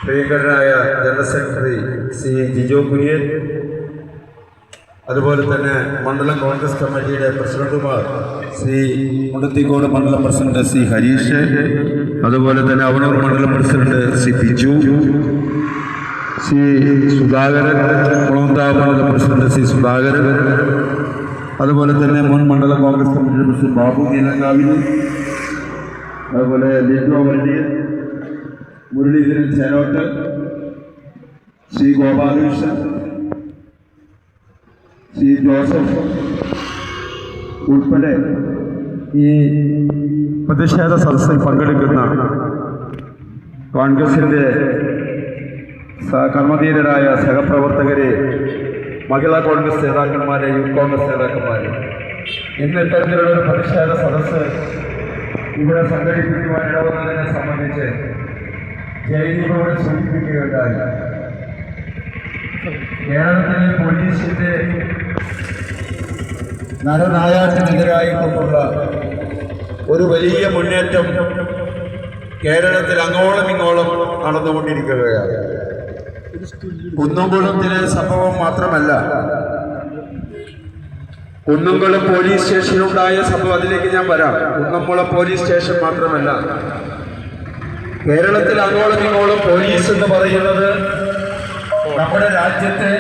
പ്രിയങ്കരനായ general secretary Shri Jijo Kurian, അതുപോലെ തന്നെ മണ്ഡലം കോൺഗ്രസ് കമ്മിറ്റിയുടെ പ്രസിഡന്റുമാർ ശ്രീ മുണ്ടത്തിക്കോട് മണ്ഡലം പ്രസിഡന്റ് ശ്രീ ഹരീഷ്, അതുപോലെ തന്നെ അവണൂർ മണ്ഡലം പ്രസിഡന്റ് ശ്രീ ബിജു, ശ്രീ സുധാകരൻ, കുളന്താവ് മണ്ഡലം പ്രസിഡന്റ് ശ്രീ സുധാകരൻ, അതുപോലെ തന്നെ മുൻ മണ്ഡലം കോൺഗ്രസ് കമ്മിറ്റിയുടെ പ്രസിഡന്റ് ബാബു നീലങ്കാവിന്, അതുപോലെ ലിജോ വല്ലിയൻ, മുരളീധരൻ ചേരോട്ട്, ശ്രീ ഗോപാലകൃഷ്ണൻ, ശ്രീ ജോസഫ് ഉൾപ്പെടെ ഈ പ്രതിഷേധ സദസ്സിൽ പങ്കെടുക്കുന്ന കോൺഗ്രസിൻ്റെ കർമ്മധീരരായ സഹപ്രവർത്തകരെ, മഹിളാ കോൺഗ്രസ് നേതാക്കന്മാരെ, യൂത്ത് കോൺഗ്രസ് നേതാക്കന്മാരെ, ഇന്ന് ഇത്തരത്തിലുള്ള ഒരു പ്രതിഷേധ സദസ്സ് ഇവിടെ സംഘടിപ്പിക്കുവാൻ ഇടവന്നതിനെ സംബന്ധിച്ച് ജയദീപോട് സൂചിപ്പിക്കുകയുണ്ടായി. കേരളത്തിലെ പോലീസിന്റെ നരനായാട്ടിനെതിരായിട്ടുള്ള ഒരു വലിയ മുന്നേറ്റം കേരളത്തിൽ അങ്ങോളം ഇങ്ങോളം നടന്നുകൊണ്ടിരിക്കുകയാണ്. കുന്നംകുളത്തിലെ സംഭവം മാത്രമല്ല, കുന്നംകുളം പോലീസ് സ്റ്റേഷനുണ്ടായ സംഭവം, അതിലേക്ക് ഞാൻ വരാം. കുന്നംകുളം പോലീസ് സ്റ്റേഷൻ മാത്രമല്ല, കേരളത്തിൽ അങ്ങോളം ഇങ്ങോളം പോലീസ് എന്ന് പറയുന്നത് നമ്മുടെ രാജ്യത്തെ